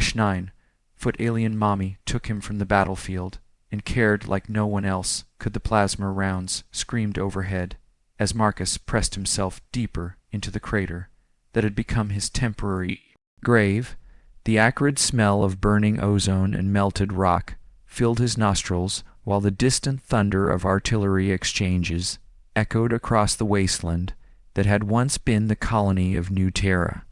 9-foot alien mommy took him from the battlefield and cared like no one else could the plasma rounds screamed overhead as Marcus pressed himself deeper into the crater that had become his temporary grave. The acrid smell of burning ozone and melted rock filled his nostrils while the distant thunder of artillery exchanges echoed across the wasteland that had once been the colony of New Terra.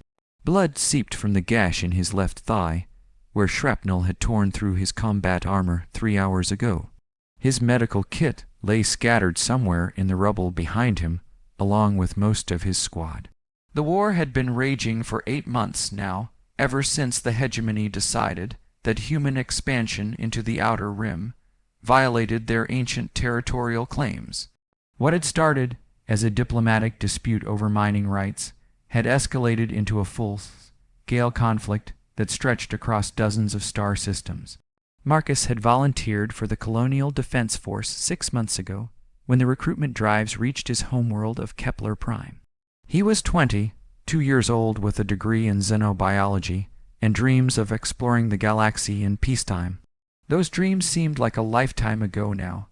Blood seeped from the gash in his left thigh, where shrapnel had torn through his combat armor 3 hours ago. His medical kit lay scattered somewhere in the rubble behind him, along with most of his squad. The war had been raging for 8 months now, ever since the hegemony decided that human expansion into the Outer Rim violated their ancient territorial claims. What had started as a diplomatic dispute over mining rights had escalated into a full-scale conflict that stretched across dozens of star systems. Marcus had volunteered for the Colonial Defense Force 6 months ago when the recruitment drives reached his homeworld of Kepler Prime. He was 20, 2 years old with a degree in xenobiology, and dreams of exploring the galaxy in peacetime. Those dreams seemed like a lifetime ago now.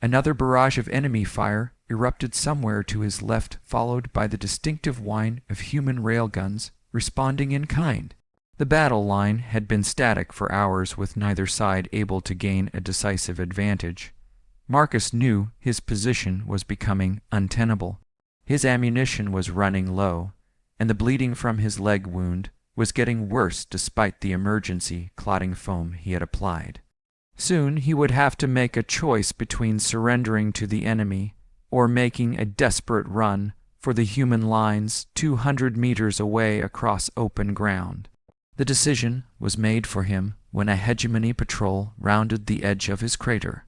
Another barrage of enemy fire erupted somewhere to his left, followed by the distinctive whine of human railguns responding in kind. The battle line had been static for hours with neither side able to gain a decisive advantage. Marcus knew his position was becoming untenable. His ammunition was running low, and the bleeding from his leg wound was getting worse despite the emergency clotting foam he had applied. Soon he would have to make a choice between surrendering to the enemy or making a desperate run for the human lines 200 meters away across open ground. The decision was made for him when a hegemony patrol rounded the edge of his crater.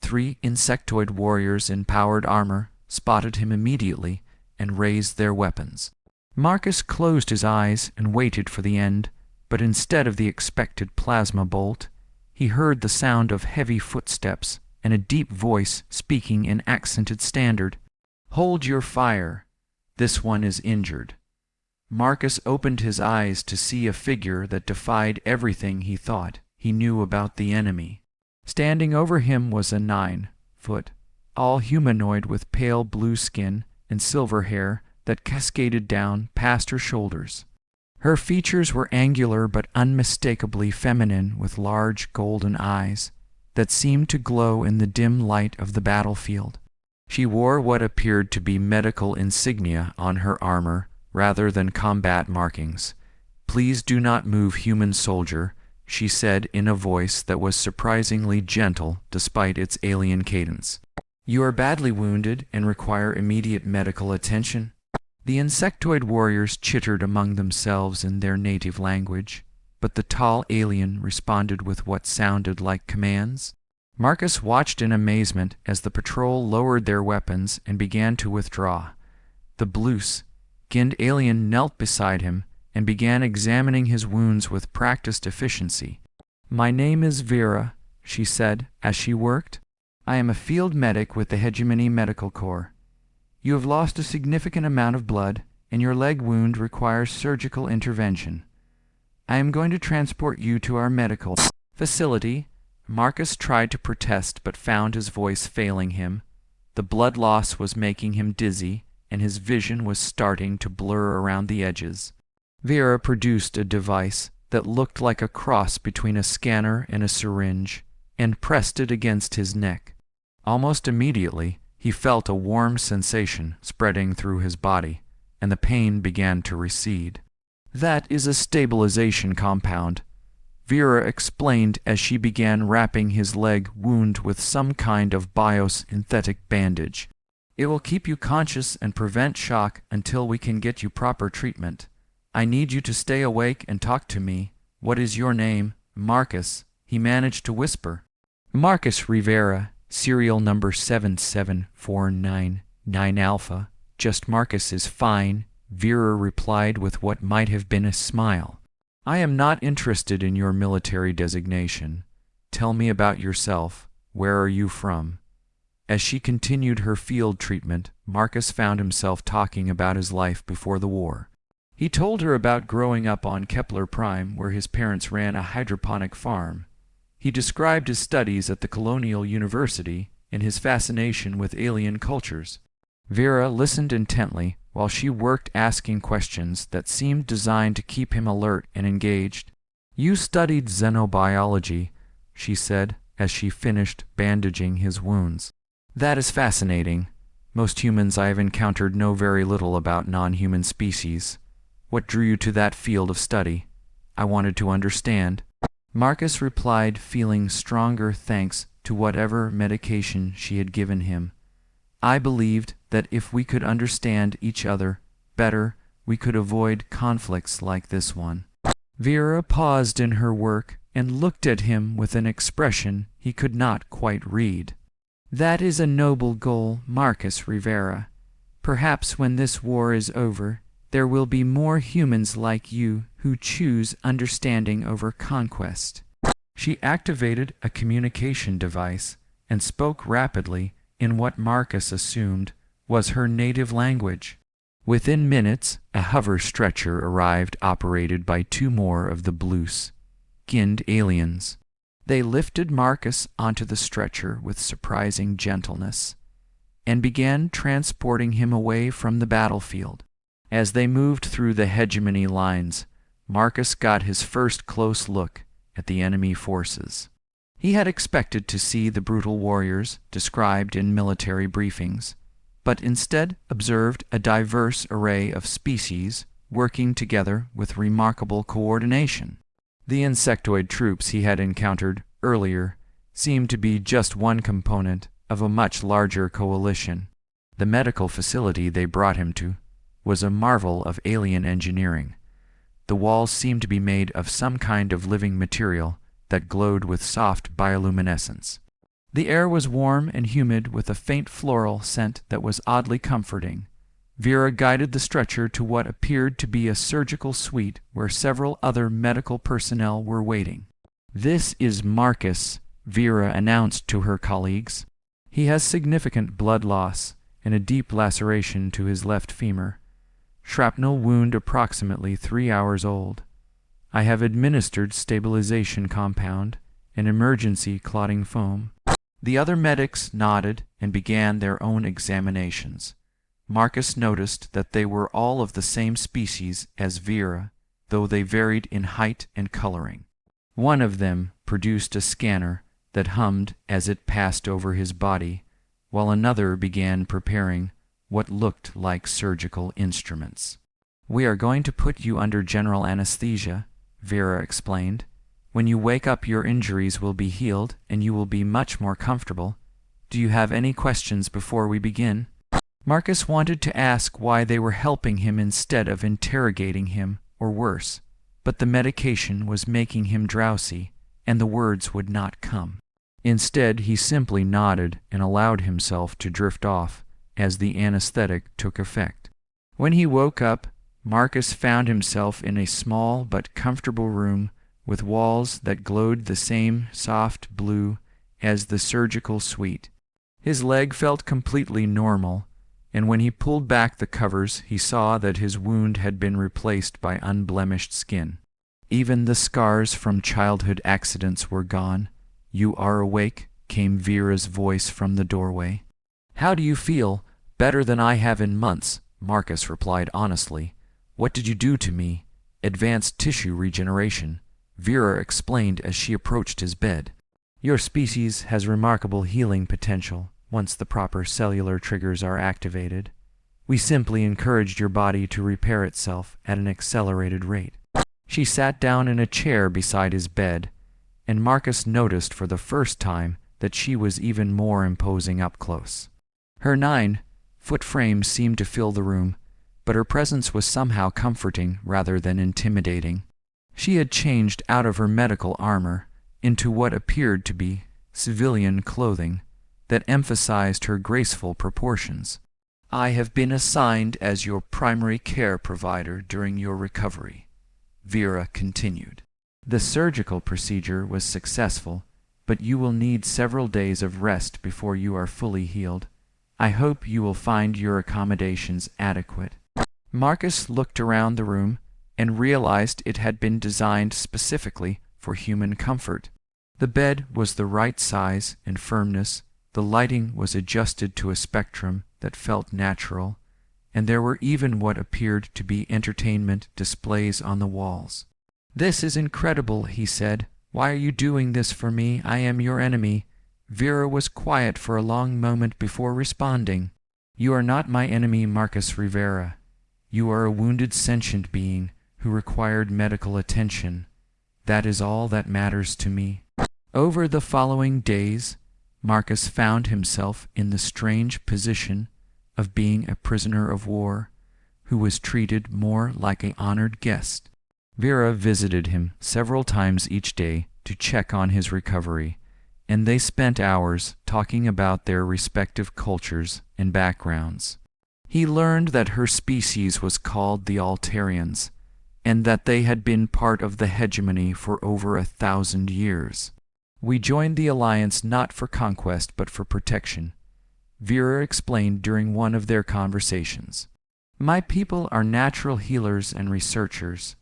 3 insectoid warriors in powered armor spotted him immediately and raised their weapons. Marcus closed his eyes and waited for the end, but instead of the expected plasma bolt, he heard the sound of heavy footsteps and a deep voice speaking in accented standard. "Hold your fire. This one is injured." Marcus opened his eyes to see a figure that defied everything he thought he knew about the enemy. Standing over him was a 9-foot, all-humanoid with pale blue skin and silver hair that cascaded down past her shoulders. Her features were angular but unmistakably feminine, with large golden eyes that seemed to glow in the dim light of the battlefield. She wore what appeared to be medical insignia on her armor rather than combat markings. "Please do not move, human soldier," she said in a voice that was surprisingly gentle despite its alien cadence. "You are badly wounded and require immediate medical attention." The insectoid warriors chittered among themselves in their native language, but the tall alien responded with what sounded like commands. Marcus watched in amazement as the patrol lowered their weapons and began to withdraw. The blue-skinned alien knelt beside him and began examining his wounds with practiced efficiency. "My name is Vera," she said as she worked. "I am a field medic with the Hegemony Medical Corps. You have lost a significant amount of blood, and your leg wound requires surgical intervention. I am going to transport you to our medical facility." Marcus tried to protest but found his voice failing him. The blood loss was making him dizzy, and his vision was starting to blur around the edges. Vera produced a device that looked like a cross between a scanner and a syringe, and pressed it against his neck. Almost immediately, he felt a warm sensation spreading through his body, and the pain began to recede. "That is a stabilization compound," Vera explained as she began wrapping his leg wound with some kind of biosynthetic bandage. "It will keep you conscious and prevent shock until we can get you proper treatment. I need you to stay awake and talk to me. What is your name?" "Marcus," he managed to whisper. "Marcus Rivera, serial number 77499 Alpha. Just Marcus is fine," Vera replied with what might have been a smile. "I am not interested in your military designation. Tell me about yourself. Where are you from?" As she continued her field treatment, Marcus found himself talking about his life before the war. He told her about growing up on Kepler Prime, where his parents ran a hydroponic farm. He described his studies at the Colonial University and his fascination with alien cultures. Vera listened intently while she worked, asking questions that seemed designed to keep him alert and engaged. "You studied xenobiology," she said as she finished bandaging his wounds. "That is fascinating. Most humans I have encountered know very little about non-human species. What drew you to that field of study?" "I wanted to understand," Marcus replied, feeling stronger thanks to whatever medication she had given him. "I believed that if we could understand each other better, we could avoid conflicts like this one." Vera paused in her work and looked at him with an expression he could not quite read. "That is a noble goal, Marcus Rivera. Perhaps when this war is over, there will be more humans like you who choose understanding over conquest." She activated a communication device and spoke rapidly in what Marcus assumed was her native language. Within minutes, a hover stretcher arrived, operated by two more of the blue-skinned aliens. They lifted Marcus onto the stretcher with surprising gentleness and began transporting him away from the battlefield. As they moved through the hegemony lines, Marcus got his first close look at the enemy forces. He had expected to see the brutal warriors described in military briefings, but instead observed a diverse array of species working together with remarkable coordination. The insectoid troops he had encountered earlier seemed to be just one component of a much larger coalition. The medical facility they brought him to was a marvel of alien engineering. The walls seemed to be made of some kind of living material that glowed with soft bioluminescence. The air was warm and humid, with a faint floral scent that was oddly comforting. Vera guided the stretcher to what appeared to be a surgical suite where several other medical personnel were waiting. "This is Marcus," Vera announced to her colleagues. "He has significant blood loss and a deep laceration to his left femur. Shrapnel wound approximately 3 hours old. I have administered stabilization compound and emergency clotting foam." The other medics nodded and began their own examinations. Marcus noticed that they were all of the same species as Vera, though they varied in height and coloring. One of them produced a scanner that hummed as it passed over his body, while another began preparing what looked like surgical instruments. "We are going to put you under general anesthesia," Vera explained. "When you wake up, your injuries will be healed and you will be much more comfortable. Do you have any questions before we begin?" Marcus wanted to ask why they were helping him instead of interrogating him, or worse, but the medication was making him drowsy, and the words would not come. Instead, he simply nodded and allowed himself to drift off as the anesthetic took effect. When he woke up, Marcus found himself in a small but comfortable room with walls that glowed the same soft blue as the surgical suite. His leg felt completely normal, and when he pulled back the covers, he saw that his wound had been replaced by unblemished skin. Even the scars from childhood accidents were gone. "You are awake," came Vera's voice from the doorway. "How do you feel?" "Better than I have in months," Marcus replied honestly. "What did you do to me?" "Advanced tissue regeneration," Vera explained as she approached his bed. "Your species has remarkable healing potential once the proper cellular triggers are activated. We simply encouraged your body to repair itself at an accelerated rate." She sat down in a chair beside his bed, and Marcus noticed for the first time that she was even more imposing up close. Her 9-foot frame seemed to fill the room, but her presence was somehow comforting rather than intimidating. She had changed out of her medical armor into what appeared to be civilian clothing that emphasized her graceful proportions. "I have been assigned as your primary care provider during your recovery," Vera continued. "The surgical procedure was successful, but you will need several days of rest before you are fully healed. I hope you will find your accommodations adequate." Marcus looked around the room and realized it had been designed specifically for human comfort. The bed was the right size and firmness, the lighting was adjusted to a spectrum that felt natural, and there were even what appeared to be entertainment displays on the walls. "This is incredible," he said. "Why are you doing this for me? I am your enemy." Vera was quiet for a long moment before responding. "You are not my enemy, Marcus Rivera. You are a wounded sentient being who required medical attention. That is all that matters to me." Over the following days, Marcus found himself in the strange position of being a prisoner of war who was treated more like an honored guest. Vera visited him several times each day to check on his recovery, and they spent hours talking about their respective cultures and backgrounds. He learned that her species was called the Altarians, and that they had been part of the hegemony for over 1,000 years. "We joined the alliance not for conquest but for protection," Vera explained during one of their conversations. "My people are natural healers and researchers.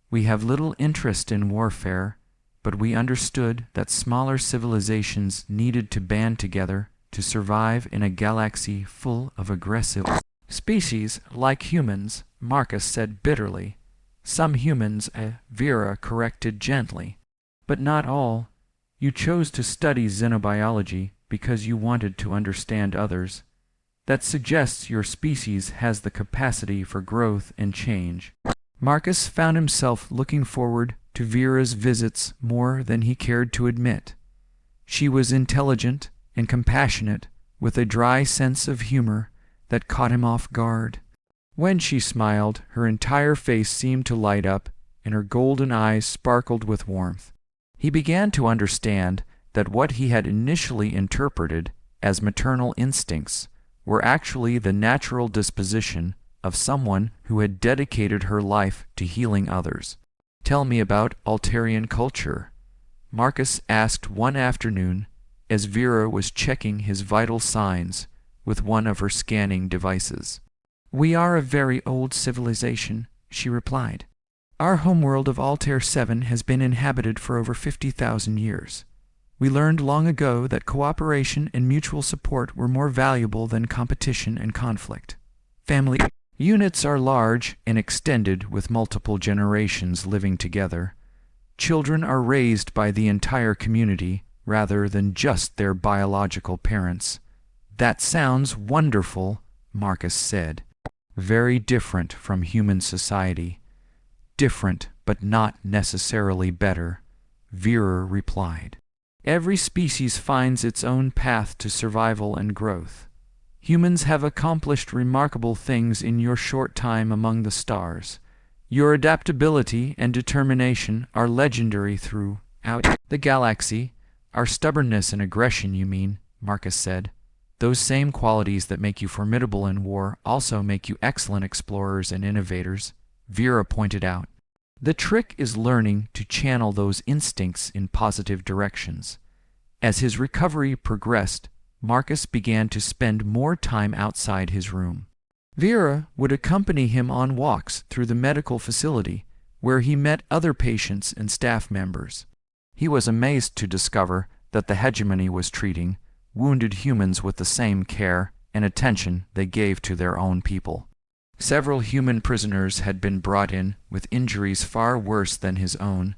We have little interest in warfare, but we understood that smaller civilizations needed to band together to survive in a galaxy full of aggressive species like humans," Marcus said bitterly. "Some humans," Vera corrected gently. "But not all. You chose to study xenobiology because you wanted to understand others. That suggests your species has the capacity for growth and change." Marcus found himself looking forward to Vera's visits more than he cared to admit. She was intelligent and compassionate, with a dry sense of humor that caught him off guard. When she smiled, her entire face seemed to light up, and her golden eyes sparkled with warmth. He began to understand that what he had initially interpreted as maternal instincts were actually the natural disposition of someone who had dedicated her life to healing others. "Tell me about Altarian culture," Marcus asked one afternoon as Vera was checking his vital signs with one of her scanning devices. "We are a very old civilization," she replied. "Our homeworld of Altair 7 has been inhabited for over 50,000 years. We learned long ago that cooperation and mutual support were more valuable than competition and conflict. Family units are large and extended with multiple generations living together. Children are raised by the entire community rather than just their biological parents." "That sounds wonderful," Marcus said. "Very different from human society." "Different, but not necessarily better," Vera replied. "Every species finds its own path to survival and growth. Humans have accomplished remarkable things in your short time among the stars. Your adaptability and determination are legendary throughout the galaxy." "Our stubbornness and aggression, you mean," Marcus said. "Those same qualities that make you formidable in war also make you excellent explorers and innovators," Vera pointed out. "The trick is learning to channel those instincts in positive directions." As his recovery progressed, Marcus began to spend more time outside his room. Vera would accompany him on walks through the medical facility, where he met other patients and staff members. He was amazed to discover that the hegemony was treating wounded humans with the same care and attention they gave to their own people. Several human prisoners had been brought in with injuries far worse than his own,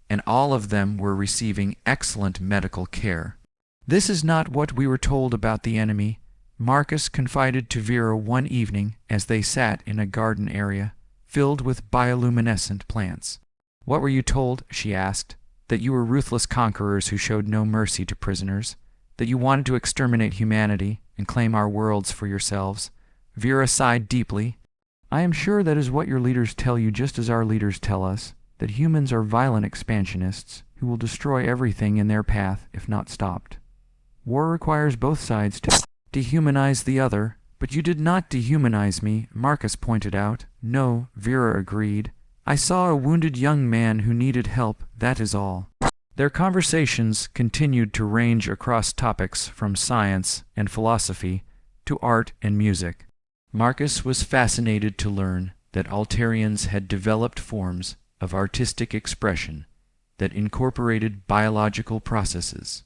and all of them were receiving excellent medical care. "This is not what we were told about the enemy," Marcus confided to Vera one evening as they sat in a garden area filled with bioluminescent plants. "What were you told?" she asked. "That you were ruthless conquerors who showed no mercy to prisoners? That you wanted to exterminate humanity and claim our worlds for yourselves?" Vera sighed deeply. "I am sure that is what your leaders tell you, just as our leaders tell us, that humans are violent expansionists who will destroy everything in their path if not stopped. War requires both sides to dehumanize the other." "But you did not dehumanize me," Marcus pointed out. "No," Vera agreed. "I saw a wounded young man who needed help, that is all." Their conversations continued to range across topics from science and philosophy to art and music. Marcus was fascinated to learn that Altarians had developed forms of artistic expression that incorporated biological processes.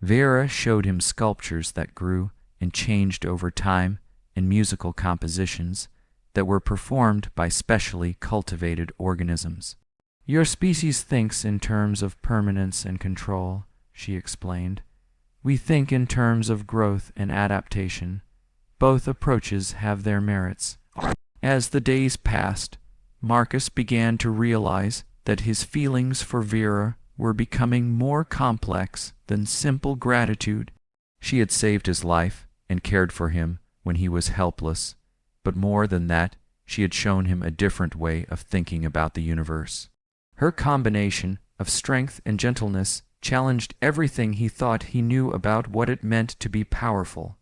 Vera showed him sculptures that grew and changed over time and musical compositions that were performed by specially cultivated organisms. "Your species thinks in terms of permanence and control," she explained. "We think in terms of growth and adaptation. Both approaches have their merits." As the days passed, Marcus began to realize that his feelings for Vera were becoming more complex than simple gratitude. She had saved his life and cared for him when he was helpless, but more than that, she had shown him a different way of thinking about the universe. Her combination of strength and gentleness challenged everything he thought he knew about what it meant to be powerful.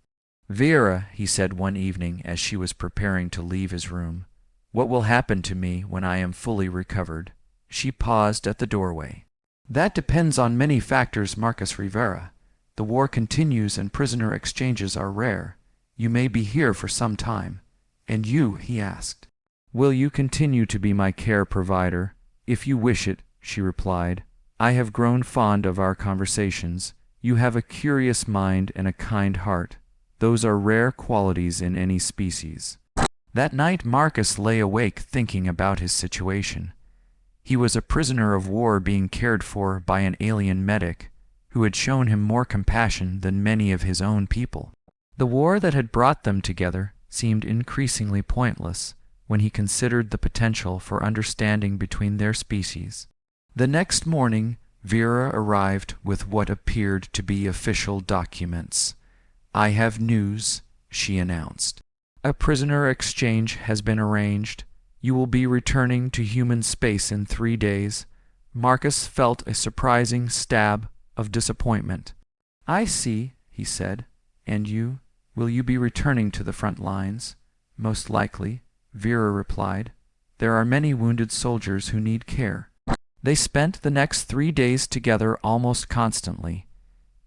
"Vera," he said one evening as she was preparing to leave his room, "what will happen to me when I am fully recovered?" She paused at the doorway. "That depends on many factors, Marcus Rivera. The war continues and prisoner exchanges are rare. You may be here for some time." "And you?" he asked. "Will you continue to be my care provider?" "If you wish it," she replied. "I have grown fond of our conversations. You have a curious mind and a kind heart. Those are rare qualities in any species." That night Marcus lay awake thinking about his situation. He was a prisoner of war being cared for by an alien medic who had shown him more compassion than many of his own people. The war that had brought them together seemed increasingly pointless when he considered the potential for understanding between their species. The next morning, Vera arrived with what appeared to be official documents. "I have news," she announced. "A prisoner exchange has been arranged. You will be returning to human space in 3 days." Marcus felt a surprising stab of disappointment. "I see," he said. "And you? Will you be returning to the front lines?" "Most likely," Vera replied. "There are many wounded soldiers who need care." They spent the next 3 days together almost constantly.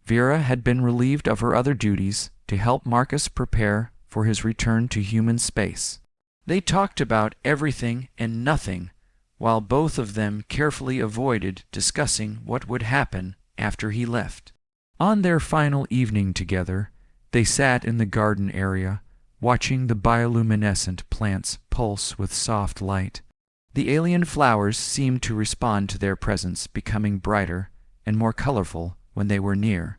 Vera had been relieved of her other duties to help Marcus prepare for his return to human space. They talked about everything and nothing, while both of them carefully avoided discussing what would happen after he left. On their final evening together, they sat in the garden area, watching the bioluminescent plants pulse with soft light. The alien flowers seemed to respond to their presence, becoming brighter and more colorful when they were near.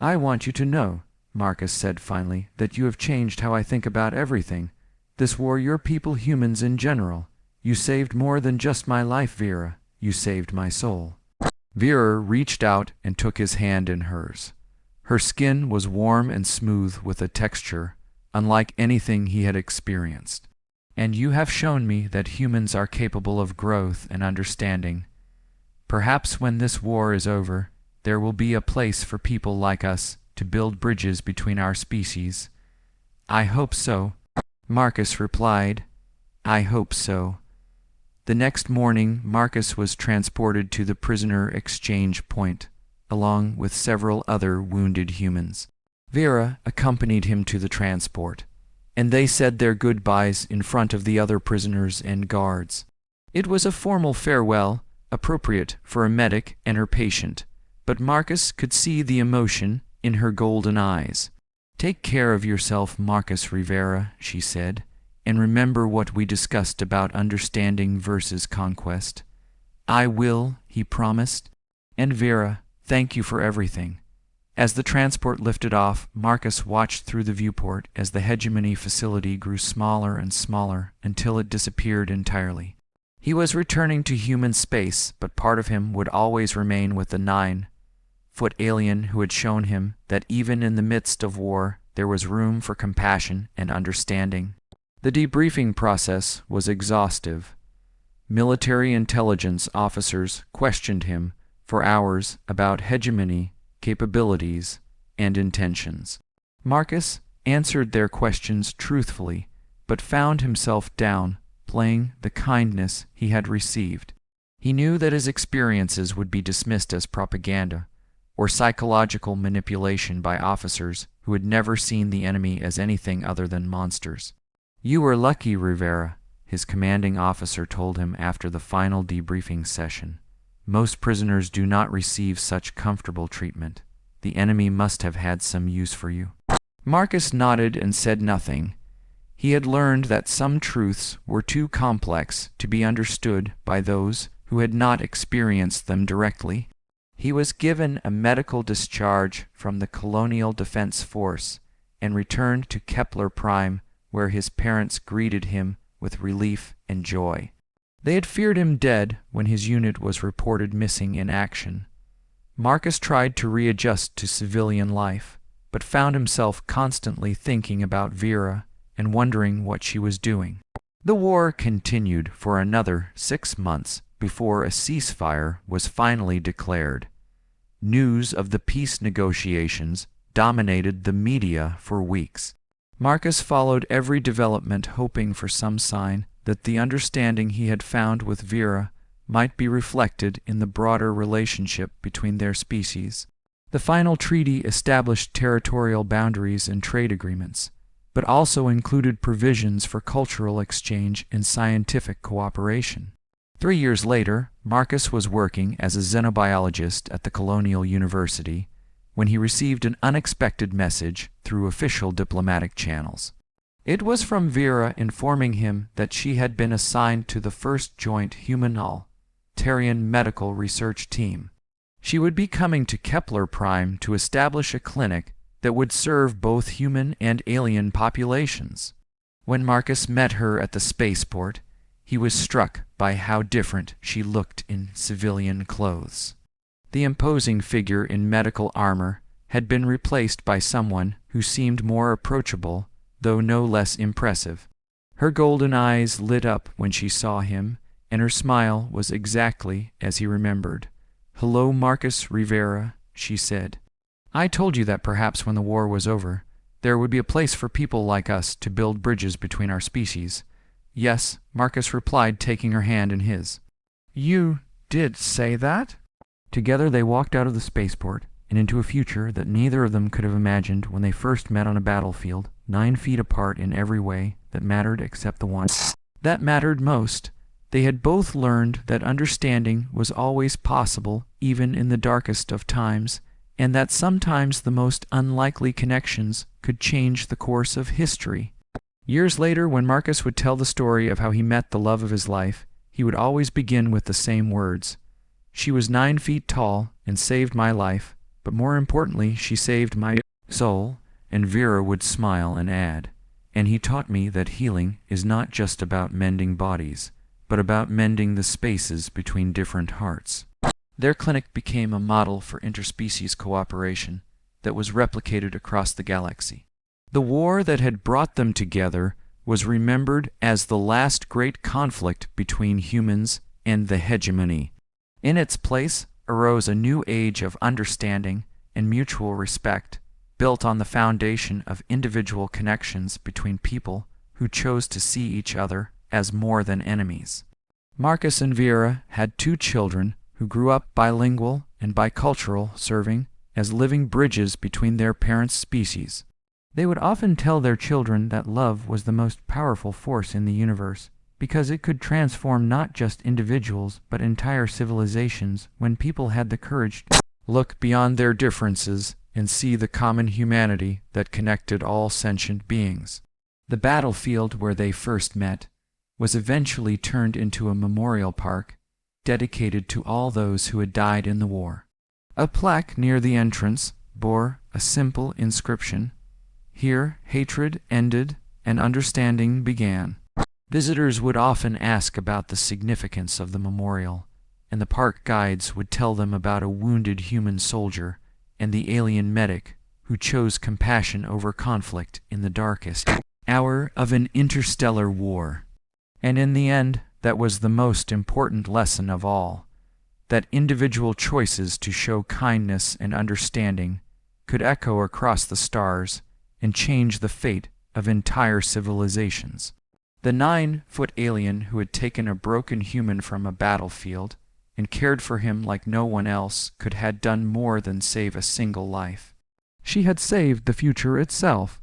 "I want you to know," Marcus said finally, "that you have changed how I think about everything. This war, your people, humans in general. You saved more than just my life, Vera. You saved my soul." Vera reached out and took his hand in hers. Her skin was warm and smooth with a texture unlike anything he had experienced. "And you have shown me that humans are capable of growth and understanding. Perhaps when this war is over, there will be a place for people like us to build bridges between our species." "I hope so," Marcus replied. "I hope so." The next morning, Marcus was transported to the prisoner exchange point, along with several other wounded humans. Vera accompanied him to the transport, and they said their goodbyes in front of the other prisoners and guards. It was a formal farewell, appropriate for a medic and her patient, but Marcus could see the emotion in her golden eyes. "Take care of yourself, Marcus Rivera," she said, "and remember what we discussed about understanding versus conquest." "I will," he promised. "And Vera, thank you for everything." As the transport lifted off, Marcus watched through the viewport as the hegemony facility grew smaller and smaller until it disappeared entirely. He was returning to human space, but part of him would always remain with the 9-foot alien who had shown him that even in the midst of war there was room for compassion and understanding. The debriefing process was exhaustive. Military intelligence officers questioned him for hours about hegemony, capabilities, and intentions. Marcus answered their questions truthfully, but found himself downplaying the kindness he had received. He knew that his experiences would be dismissed as propaganda or psychological manipulation by officers who had never seen the enemy as anything other than monsters. "You were lucky, Rivera," his commanding officer told him after the final debriefing session. "Most prisoners do not receive such comfortable treatment. The enemy must have had some use for you." Marcus nodded and said nothing. He had learned that some truths were too complex to be understood by those who had not experienced them directly. He was given a medical discharge from the Colonial Defense Force and returned to Kepler Prime, where his parents greeted him with relief and joy. They had feared him dead when his unit was reported missing in action. Marcus tried to readjust to civilian life, but found himself constantly thinking about Vera and wondering what she was doing. The war continued for another 6 months before a ceasefire was finally declared. News of the peace negotiations dominated the media for weeks. Marcus followed every development, hoping for some sign that the understanding he had found with Vera might be reflected in the broader relationship between their species. The final treaty established territorial boundaries and trade agreements, but also included provisions for cultural exchange and scientific cooperation. 3 years later, Marcus was working as a xenobiologist at the Colonial University when he received an unexpected message through official diplomatic channels. It was from Vera informing him that she had been assigned to the first joint humanitarian medical research team. She would be coming to Kepler Prime to establish a clinic that would serve both human and alien populations. When Marcus met her at the spaceport, he was struck by how different she looked in civilian clothes. The imposing figure in medical armor had been replaced by someone who seemed more approachable, though no less impressive. Her golden eyes lit up when she saw him, and her smile was exactly as he remembered. "Hello, Marcus Rivera," she said. "I told you that perhaps when the war was over, there would be a place for people like us to build bridges between our species." "Yes," Marcus replied, taking her hand in his. "You did say that?" Together they walked out of the spaceport and into a future that neither of them could have imagined when they first met on a battlefield, 9 feet apart in every way that mattered except the one that mattered most. They had both learned that understanding was always possible, even in the darkest of times, and that sometimes the most unlikely connections could change the course of history. Years later, when Marcus would tell the story of how he met the love of his life, he would always begin with the same words. "She was 9 feet tall and saved my life, but more importantly, she saved my soul." And Vera would smile and add, "And he taught me that healing is not just about mending bodies, but about mending the spaces between different hearts." Their clinic became a model for interspecies cooperation that was replicated across the galaxy. The war that had brought them together was remembered as the last great conflict between humans and the hegemony. In its place arose a new age of understanding and mutual respect, built on the foundation of individual connections between people who chose to see each other as more than enemies. Marcus and Vera had 2 children who grew up bilingual and bicultural, serving as living bridges between their parents' species. They would often tell their children that love was the most powerful force in the universe, because it could transform not just individuals but entire civilizations when people had the courage to look beyond their differences and see the common humanity that connected all sentient beings. The battlefield where they first met was eventually turned into a memorial park dedicated to all those who had died in the war. A plaque near the entrance bore a simple inscription, "Here hatred ended and understanding began." Visitors would often ask about the significance of the memorial, and the park guides would tell them about a wounded human soldier and the alien medic who chose compassion over conflict in the darkest hour of an interstellar war. And in the end, that was the most important lesson of all, that individual choices to show kindness and understanding could echo across the stars and change the fate of entire civilizations. The 9-foot alien who had taken a broken human from a battlefield and cared for him like no one else had done more than save a single life. She had saved the future itself.